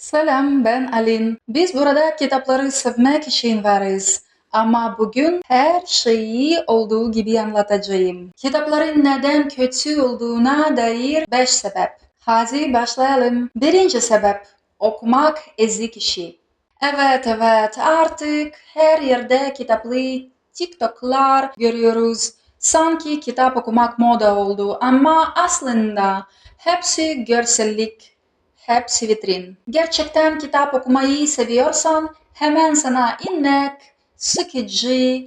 Selam, ben Alin. Biz burada kitapları sevmek için varız. Ama bugün her şeyi olduğu gibi anlatacağım. Kitapların neden kötü olduğuna dair 5 sebep. Hadi başlayalım. Birinci sebep, okumak ezik işi. Evet, artık her yerde kitaplı TikTok'lar görüyoruz. Sanki kitap okumak moda oldu ama aslında hepsi görsellik, hepsi vitrin. Gerçekten kitap okumayı seviyorsan hemen sana innek, sıkıcı,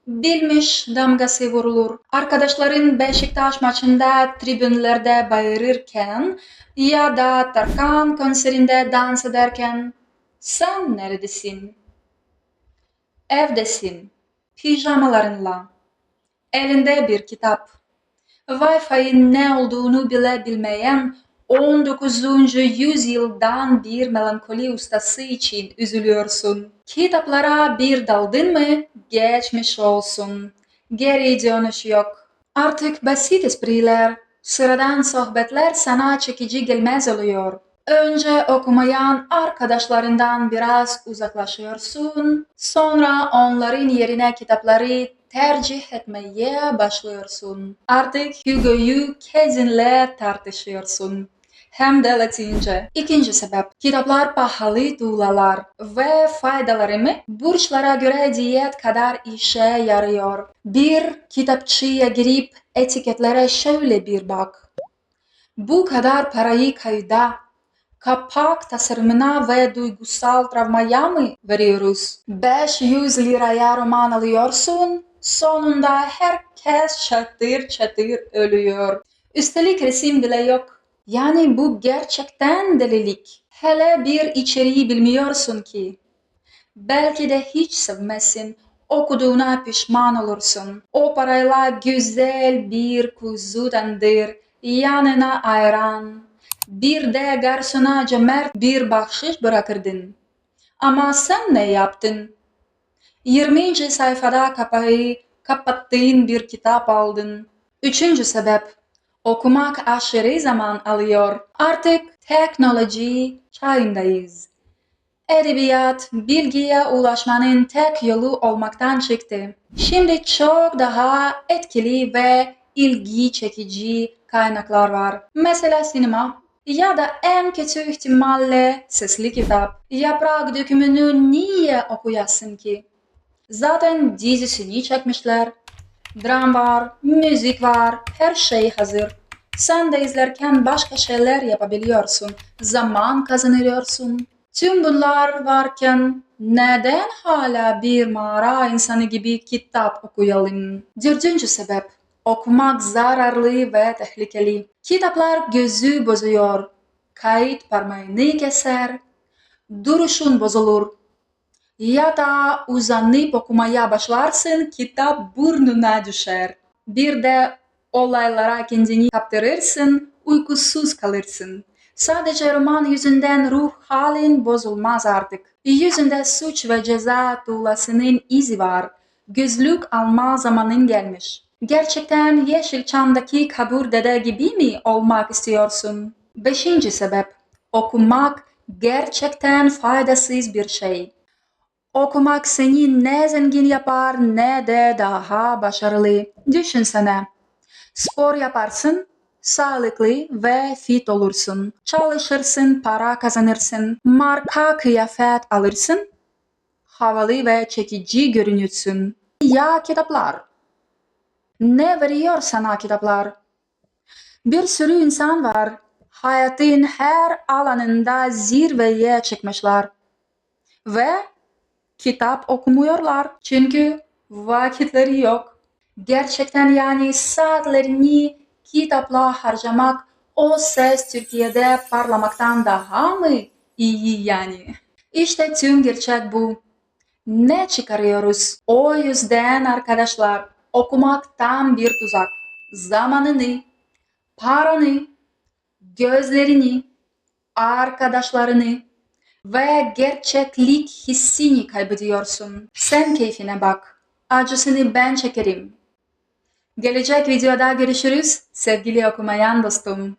bilmiş damgası vurulur. Arkadaşların Beşiktaş maçında tribünlerde bağırırken ya da Tarkan konserinde dans ederken sen neredesin? Evdesin, pijamalarınla, elinde bir kitap. Wi-Fi'nin ne olduğunu bile bilmeyen 19. yüzyıldan bir melankoli ustası için üzülüyorsun. Kitaplara bir daldın mı geçmiş olsun. Geri dönüş yok. Artık basit espriler, sıradan sohbetler sana çekici gelmez oluyor. Önce okumayan arkadaşlarından biraz uzaklaşıyorsun, sonra onların yerine kitapları tercih etmeye başlıyorsun. Artık Hugo'yu kesinlikle tartışıyorsun. Hem de Latince. İkinci sebep, kitaplar pahalı tuğlalar ve faydaları mı? Burçlara göre diyet kadar işe yarıyor. Bir kitapçıya girip etiketlere şöyle bir bak. Bu kadar parayı kayda, kapak tasarımına ve duygusal travmaya mı veriyoruz? 500 liraya roman alıyorsun, sonunda herkes çatır çatır ölüyor. Üstelik resim bile yok. Yani bu gerçekten delilik. Hele bir içeriği bilmiyorsun ki. Belki de hiç sevmezsin. Okuduğuna pişman olursun. O parayla güzel bir kuzu tandır, yanına ayran, bir de garsona cömert bir bahşiş bırakırdın. Ama sen ne yaptın? 20. sayfada kapağı kapattığın bir kitap aldın. Üçüncü sebep, okumak aşırı zaman alıyor. Artık teknoloji çağındayız. Edebiyat, bilgiye ulaşmanın tek yolu olmaktan çıktı. Şimdi çok daha etkili ve ilgi çekici kaynaklar var. Mesela sinema ya da en kötü ihtimalle sesli kitap. Yaprak Dökümü'nü niye okuyasın ki? Zaten dizisini çekmişler. Dram var, müzik var, her şey hazır. Sen de izlerken başka şeyler yapabiliyorsun. Zaman kazanıyorsun. Tüm bunlar varken neden hala bir mağara insanı gibi kitap okuyalım? Dördüncü sebep, okumak zararlı ve tehlikeli. Kitaplar gözü bozuyor. Kayıt parmağını keser. Duruşun bozulur. Ya da uzanıp okumaya başlarsın, kitap burnuna düşer. Bir de olaylara kendini kaptırırsın, uykusuz kalırsın. Sadece roman yüzünden ruh halin bozulmaz artık. Yüzünde suç ve ceza tuğlasının izi var. Gözlük alma zamanın gelmiş. Gerçekten Yeşilçam'daki kabur dede gibi mi olmak istiyorsun? Beşinci sebep, okumak gerçekten faydasız bir şey. Okumak seni ne zengin yapar ne de daha başarılı. Düşünsene. Spor yaparsın, sağlıklı ve fit olursun. Çalışırsın, para kazanırsın, marka kıyafet alırsın, havalı ve çekici görünürsün. Ya kitaplar? Ne veriyor sana kitaplar? Bir sürü insan var. Hayatın her alanında zirveye çıkmışlar. Ve kitap okumuyorlar çünkü vakitleri yok. Gerçekten yani saatlerini kitapla harcamak o ses Türkiye'de parlamaktan daha mı iyi yani? İşte tüm gerçek bu. Ne çıkarıyoruz? O yüzden arkadaşlar okumak tam bir tuzak. Zamanını, paranı, gözlerini, arkadaşlarını ve gerçeklik hissini kaybediyorsun. Sen keyfine bak. Acısını ben çekerim. Gelecek videoda görüşürüz sevgili okumayan dostum.